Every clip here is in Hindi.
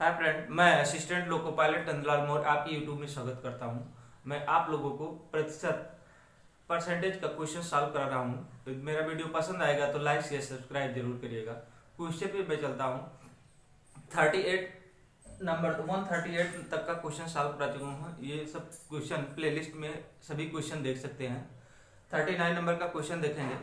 हाय फ्रेंड, मैं assistant loco pilot Nandlal Maurya आपकी यूट्यूब में स्वागत करता हूं। मैं आप लोगों को प्रतिशत परसेंटेज का क्वेश्चन सॉल्व करा रहा हूं। तो मेरा वीडियो पसंद आएगा तो लाइक शेयर सब्सक्राइब जरूर करिएगा। क्वेश्चन पे मैं चलता हूं। 38 नंबर 138 तक का क्वेश्चन सॉल्व करा चुका हूँ। ये सब क्वेश्चन प्लेलिस्ट में सभी क्वेश्चन देख सकते हैं। 39 नंबर का क्वेश्चन देखेंगे।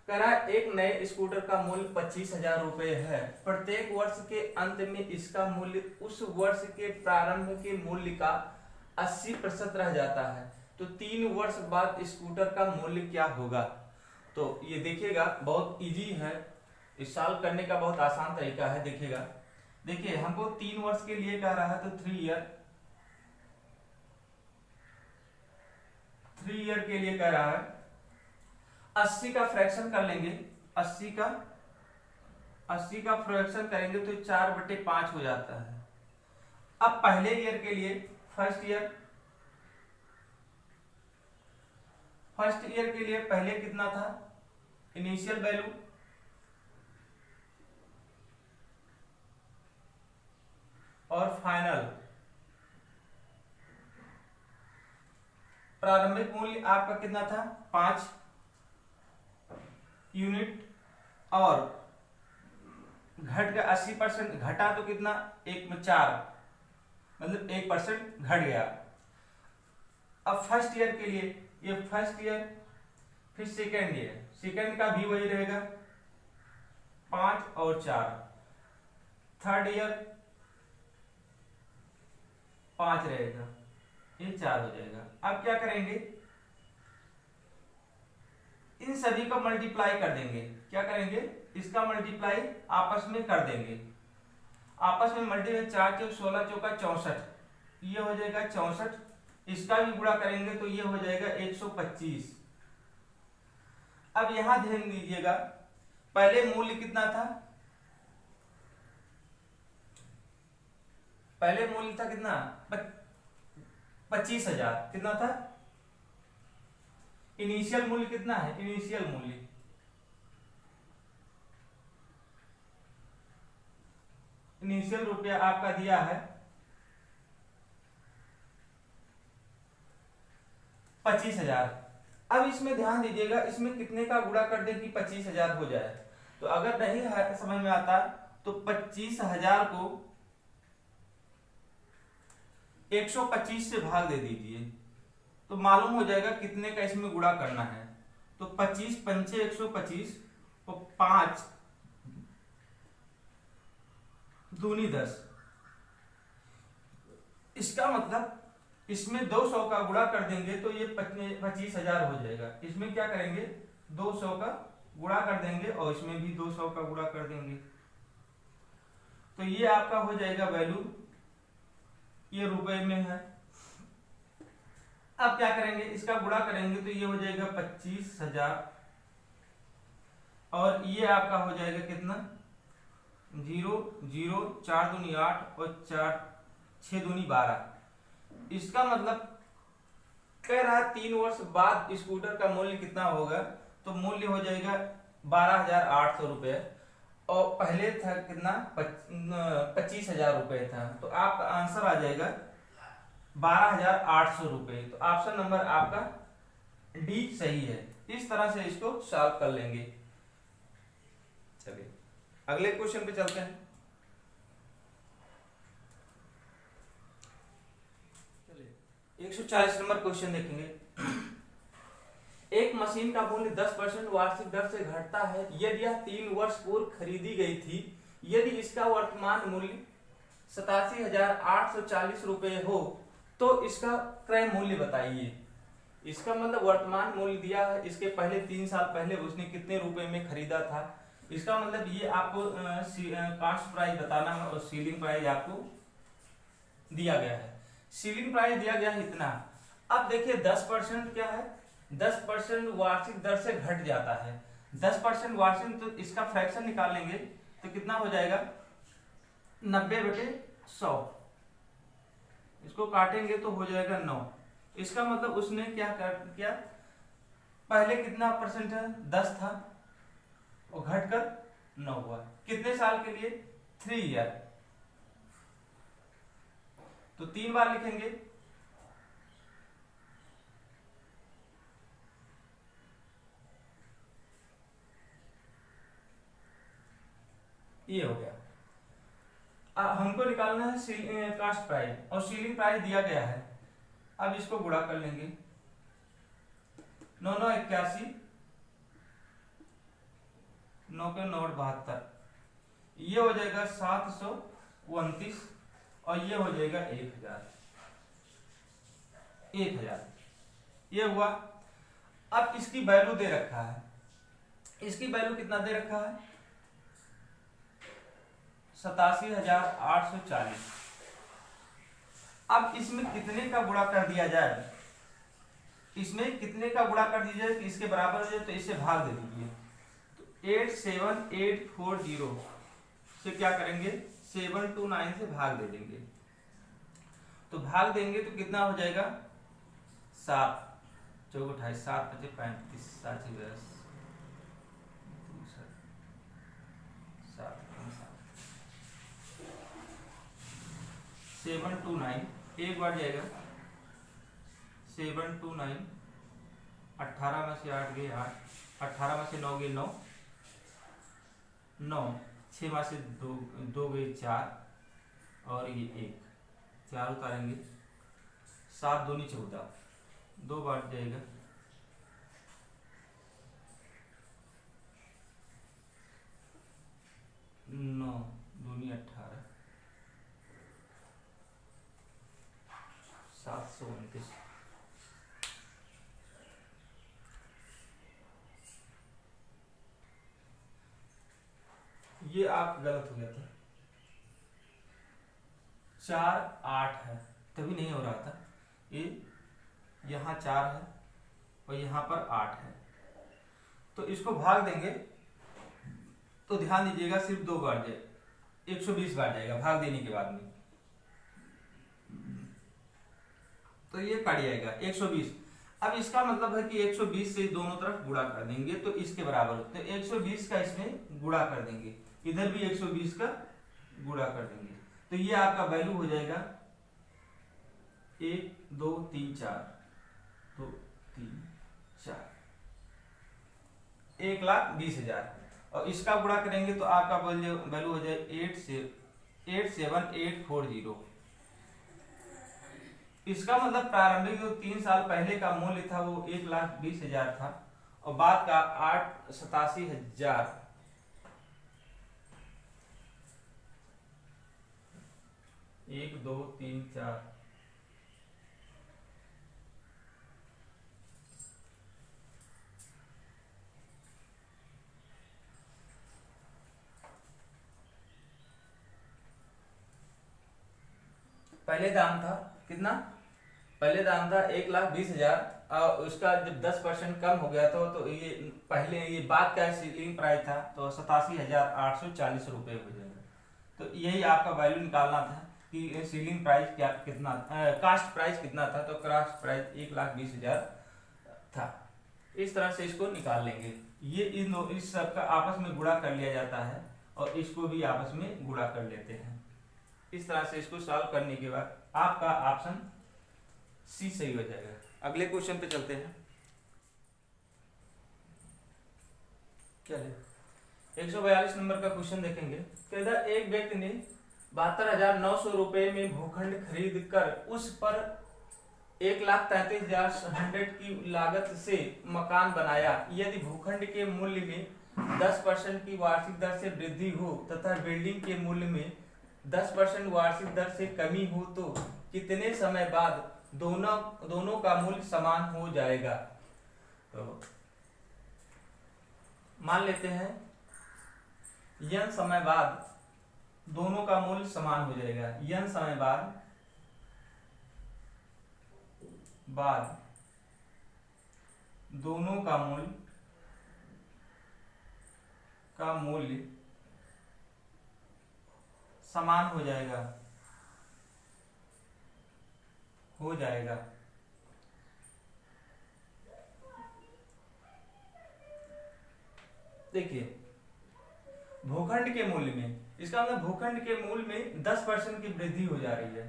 कह रहा है एक नए स्कूटर का मूल्य 25,000 रुपए है। प्रत्येक वर्ष के अंत में इसका मूल्य उस वर्ष के प्रारंभ के मूल्य का 80% रह जाता है। तो 3 वर्ष बाद स्कूटर का मूल्य क्या होगा? तो ये देखिएगा, बहुत इजी है। इस सॉल्व करने का बहुत आसान तरीका है। देखिएगा, देखिए हमको 3 वर्ष के लिए कह रहा है तो 3 ईयर के लिए कह रहा है। 80 का फ्रैक्शन कर लेंगे। 80 का फ्रैक्शन करेंगे तो 4/5 हो जाता है। अब पहले ईयर के लिए फर्स्ट ईयर के लिए पहले कितना था? इनिशियल वैल्यू और फाइनल प्रारंभिक मूल्य आपका कितना था? 5 यूनिट। और घट गया 80%, घटा तो कितना? 1 में 4, मतलब 1% घट गया। अब फर्स्ट ईयर के लिए, ये फर्स्ट ईयर, फिर सेकेंड ईयर, सेकेंड का भी वही रहेगा 5 और 4। थर्ड ईयर 5 रहेगा, ये 4 हो जाएगा। अब क्या करेंगे? इन सभी का मल्टीप्लाई कर देंगे। क्या करेंगे? इसका मल्टीप्लाई आपस में कर देंगे। आपस में मल्टीप्लाई 4 चौक 16 चौका 64, ये हो जाएगा 64। इसका भी गुणा करेंगे तो ये हो जाएगा 125। अब यहां ध्यान दीजिएगा, पहले मूल्य कितना था? पहले मूल्य था कितना? 25,000। कितना था? इनिशियल मूल्य कितना है? इनिशियल रुपया आपका दिया है 25,000। अब इसमें ध्यान दीजिएगा, इसमें कितने का गुणा कर दे कि 25,000 हो जाए। तो अगर नहीं है समझ में आता तो 25,000 को 125 से भाग दे दीजिए, तो मालूम हो जाएगा कितने का इसमें गुणा करना है। तो 25 पंचे 125 और 5 दूनी 10। इसका मतलब इसमें 200 का गुणा कर देंगे तो ये 25,000 हो जाएगा। इसमें क्या करेंगे? 200 का गुणा कर देंगे और इसमें भी 200 का गुणा कर देंगे, तो ये आपका हो जाएगा वैल्यू, ये रुपए में है। अब क्या करेंगे? इसका गुणा करेंगे तो ये हो जाएगा 25,000 और ये आपका हो जाएगा कितना? 0 0 4 दूनी 8 और 4 6 दूनी 12। इसका मतलब कह रहा है 3 वर्ष बाद स्कूटर का मूल्य कितना होगा? तो मूल्य हो जाएगा 12,800 रुपये और पहले था कितना? 25,000 रुपये था। तो आपका आंसर आ जाएगा 12,800 रुपये। तो ऑप्शन नंबर आपका डी सही है। इस तरह से इसको सॉल्व कर लेंगे। चलिए अगले क्वेश्चन पे चलते हैं। 140 नंबर क्वेश्चन देखेंगे। एक मशीन का मूल्य 10% वार्षिक दर से घटता है यदि यह 3 वर्ष पूर्व खरीदी गई थी। यदि इसका वर्तमान मूल्य 87,840 रुपए हो तो इसका क्रय मूल्य बताइए। इसका मतलब वर्तमान मूल्य दिया है, इसके पहले 3 साल पहले उसने कितने रुपए में खरीदा था। इसका मतलब ये आपको कास्ट प्राइस बताना है और सीलिंग प्राइस आपको दिया गया है। सीलिंग प्राइस दिया गया है इतना। अब देखिए 10% क्या है? 10% वार्षिक दर से घट जाता है। 10% वार्षिक, तो इसका फ्रैक्शन निकाल लेंगे तो कितना हो जाएगा? 90/100। इसको काटेंगे तो हो जाएगा 9। इसका मतलब उसने क्या किया? पहले कितना परसेंट है? 10 था और घटकर 9 हुआ। कितने साल के लिए? 3 ईयर। तो 3 बार लिखेंगे, ये हो गया। हमको निकालना है कास्ट प्राइस और सीलिंग प्राइस दिया गया है। अब इसको गुणा कर लेंगे, 9 9 81, 9 के 9 72, ये हो जाएगा 729 और ये हो जाएगा 1000। ये हुआ। अब इसकी वैल्यू दे रखा है, इसकी वैल्यू कितना दे रखा है, 87,840। अब इसमें कितने का गुणा कर दिया जाए, इसमें कितने का गुणा कर दिया जाए कि इसके बराबर हो जाए, तो इससे भाग दे दीजिए। तो 87840 से क्या करेंगे, 729 से भाग दे देंगे। तो भाग देंगे तो कितना हो जाएगा, 7 4 28, 7 5 35, 7 10, 729 एक बार जाएगा, 729, 18 में से 8 गए 8, 18 में से 9 गए 9, 9 6 में से 2 गए 4 और ये 1, 4 उतारेंगे, 7 दूनी 14, 2 बार जाएगा, 9 दूनी 18, 729। ये आप गलत हो गया था, 4 8 है तभी नहीं हो रहा था। ये यहाँ 4 है और यहाँ पर 8 है, तो इसको भाग देंगे तो ध्यान दीजिएगा सिर्फ 2 बार जाए, 120 बार जाएगा भाग देने के बाद में, तो ये कट जाएगा 120। अब इसका मतलब है कि 120 से दोनों तरफ गुणा कर देंगे तो इसके बराबर, तो 120 का इसमें गुणा कर देंगे, इधर भी 120 का गुणा कर देंगे, तो ये आपका वैल्यू हो जाएगा 1 2 3 4, 2 3 4, 1,20,000 और इसका गुणा करेंगे तो आपका वैल्यू हो जाए 87840। इसका मतलब प्रारंभिक जो 3 साल पहले का मूल्य था वो 1,20,000 था और बाद का 87,000 1 2 3 4 पहले दाम था कितना, पहले दाम था 1,20,000 और उसका जब 10% कम हो गया था तो ये पहले ये बाद का सीलिंग प्राइस था तो 87,840 रुपये हो जाएगा। तो यही आपका वैल्यू निकालना था कि सीलिंग प्राइस क्या कितना, कास्ट प्राइस कितना था, तो कास्ट प्राइस 1,20,000 था। इस तरह से इसको निकाल लेंगे। ये इस सब का आपस में गुणा कर लिया जाता है और इसको भी आपस में गुणा कर लेते हैं। इस तरह से इसको सॉल्व करने के बाद आपका ऑप्शन सी सही हो जाएगा। अगले क्वेश्चन पे चलते हैं। चलिए 142 नंबर का क्वेश्चन देखेंगे। कहता एक व्यक्ति ने 72,900 रुपए में भूखंड खरीद कर उस पर 1,33,100 की लागत से मकान बनाया। यदि भूखंड के मूल्य में 10% की वार्षिक दर से वृद्धि हो तथा बिल्डिंग के मूल्य में 10% वार्षिक दर से कमी हो तो कितने समय बाद दोनों का मूल्य समान हो जाएगा। तो मान लेते हैं n समय बाद दोनों का मूल्य समान हो जाएगा। n समय बाद दोनों का मूल्य समान हो जाएगा। देखिए भूखंड के मूल्य में, इसका मतलब भूखंड के मूल्य में 10% की वृद्धि हो जा रही है।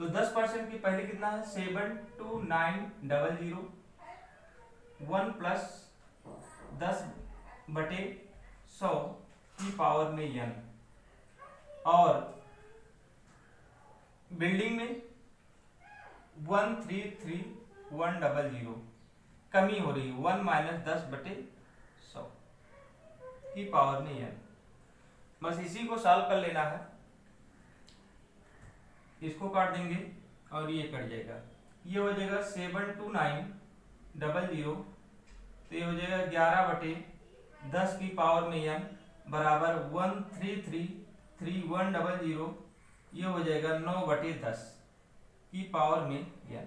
तो 10% की पहले कितना है 72900 1 प्लस 10/100 की पावर में n, और बिल्डिंग में 133100 कमी हो रही है 1 माइनस 10/100 की पावर में n। बस इसी को सॉल्व कर लेना है। इसको काट देंगे और ये कट जाएगा, ये हो जाएगा 72900, तो ये हो जाएगा 11/10 की पावर में n बराबर 133100, ये हो जाएगा 9/10 की पावर में n।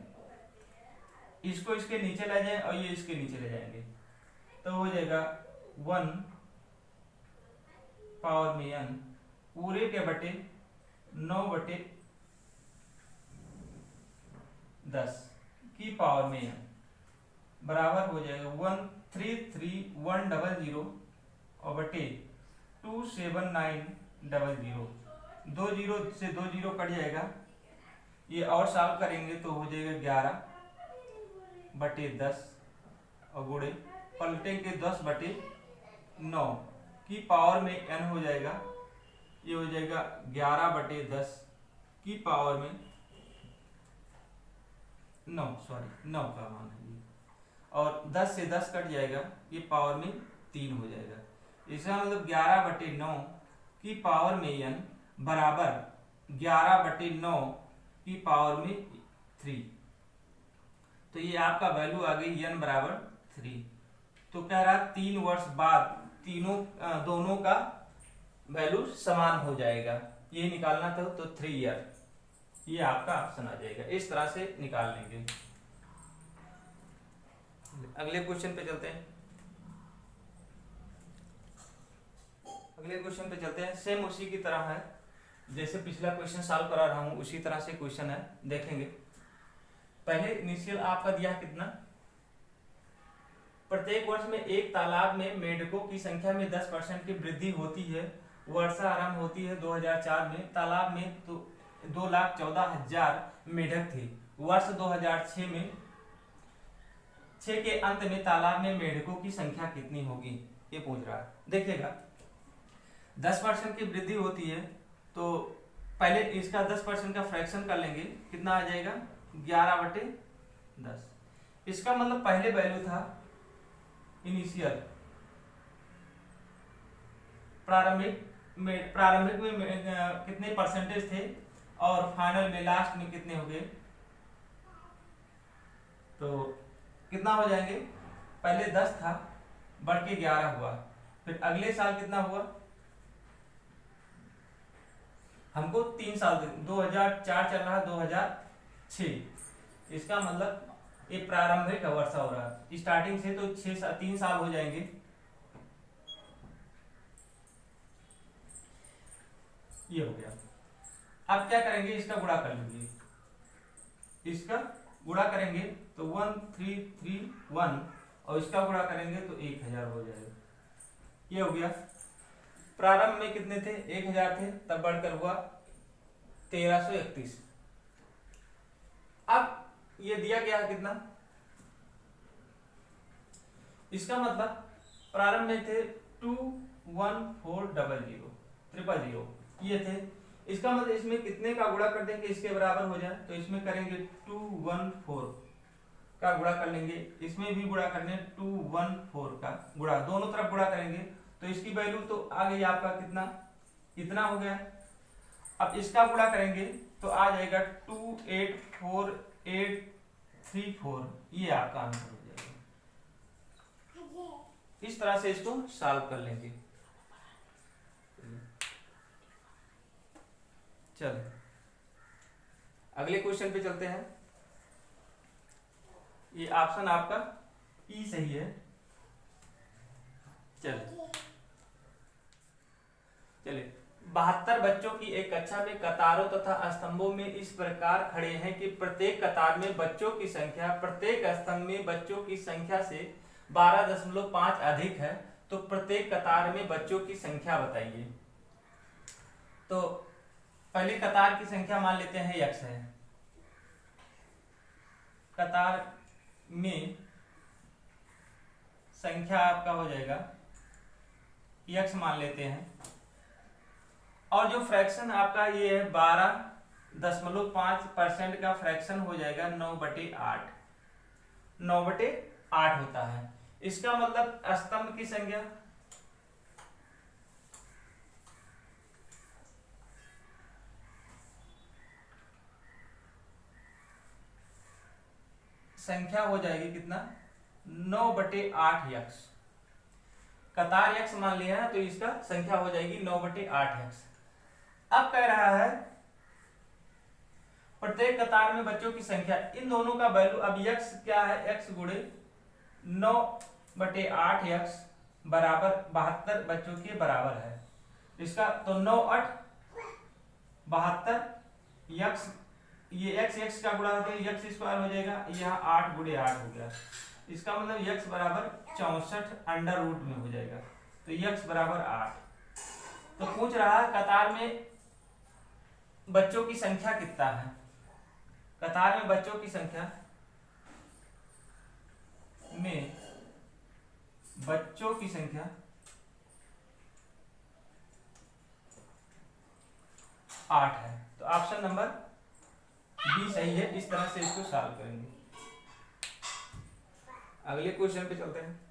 इसको इसके नीचे ले जाए और ये इसके नीचे ले जाएंगे, तो हो जाएगा 1 पावर में n पूरे के बटे 9/10 की पावर में n बराबर हो जाएगा 133100 और बटे 27900। 2 जीरो से 2 जीरो कट जाएगा, ये और सॉल्व करेंगे तो हो जाएगा 11/10 और गुणे पलटेंगे 10/9 की पावर में n हो जाएगा, ये हो जाएगा 11/10 की पावर में 9 का मान है ये, और 10 से 10 कट जाएगा, ये पावर में 3 हो जाएगा। इसका मतलब 11/9 की पावर में n बराबर 11/9 की पावर में 3। तो ये आपका वैल्यू आ गई n बराबर 3। तो कह रहा 3 वर्ष बाद दोनों का वैल्यू समान हो जाएगा, ये निकालना था तो 3 ईयर, ये आपका ऑप्शन आ जाएगा। इस तरह से निकाल लेंगे। अगले क्वेश्चन पे चलते हैं। सेम उसी की तरह है, जैसे पिछला क्वेश्चन सॉल्व करा रहा हूं उसी तरह से क्वेश्चन है, देखेंगे। पहले इनिशियल आपका दिया कितना, प्रत्येक वर्ष में एक तालाब में मेढकों की संख्या में 10% की वृद्धि होती है। वर्षा आरंभ होती है 2004 में। तालाब में तो 2,14,000 मेढक थे। वर्ष 2006 में 6 के अंत में तालाब में मेढकों की संख्या कितनी होगी, ये पूछ रहा है। देखिएगा 10% की वृद्धि होती है, तो पहले इसका 10% का फ्रैक्शन कर लेंगे, कितना आ जाएगा 11/10। इसका मतलब पहले वैल्यू था इनिशियल, प्रारंभिक में कितने परसेंटेज थे और फाइनल में लास्ट में कितने हो गए, तो कितना हो जाएंगे, पहले 10 था बढ़ के 11 हुआ, फिर अगले साल कितना हुआ, हमको 3 साल 2004 चल रहा 2006, इसका मतलब ये प्रारंभिक वर्षा हो रहा है, स्टार्टिंग से तो 3 साल हो जाएंगे। ये हो गया। अब क्या करेंगे, इसका गुणा कर लीजिए, इसका गुणा करेंगे तो 1331 और इसका गुणा करेंगे तो 1000 हो जाएगा। ये हो गया। प्रारंभ में कितने थे, 1000 थे, तब बढ़कर हुआ 1331। अब ये दिया गया है कितना, इसका मतलब प्रारंभ में थे 21400 ये थे। इसका मतलब इसमें कितने का गुणा कर देंगे इसके बराबर हो जाए, तो इसमें करेंगे 214 का गुणा कर लेंगे, इसमें भी गुणा करने 214 का गुणा, दोनों तरफ गुणा करेंगे तो इसकी वैल्यू तो आ गई आपका कितना, इतना हो गया। अब इसका गुणा करेंगे तो आ जाएगा 284834, ये आपका आंसर हो जाएगा। इस तरह से इसको सॉल्व कर लेंगे। चलो अगले क्वेश्चन पे चलते हैं। ये ऑप्शन आपका ई सही है। चलिए 72 बच्चों की एक कक्षा में कतारों तथा स्तंभों में इस प्रकार खड़े हैं कि प्रत्येक कतार में बच्चों की संख्या प्रत्येक स्तंभ में बच्चों की संख्या से 12.5 अधिक है, तो प्रत्येक कतार में बच्चों की संख्या बताइए। तो पहले कतार की संख्या मान लेते हैं x है, कतार में संख्या आपका हो जाएगा x मान लेते हैं, और जो फ्रैक्शन आपका ये है 12.5% का फ्रैक्शन हो जाएगा 9/8, 9/8 होता है। इसका मतलब स्तंभ की संख्या हो जाएगी कितना, 9/8x। कतार x मान लिया है तो इसका संख्या हो जाएगी 9/8x। अब कह रहा है प्रत्येक कतार में बच्चों की संख्या, इन दोनों का वैल्यू, अब x क्या है, x गुणे 9/8x बराबर 72 बच्चों के बराबर है। इसका तो 9×8 72, x ये x का गुणा होकर x स्क्वायर हो जाएगा, यहाँ 8×8 हो गया। इसका मतलब x बराबर 64 अंडर रूट में हो जाएगा, तो x बराबर 8। तो पूछ रहा है कतार में बच्चों की संख्या कितना है। कतार में बच्चों की संख्या 8 है, तो ऑप्शन नंबर बी सही है। इस तरह से इसको सॉल्व करेंगे। अगले क्वेश्चन पे चलते हैं।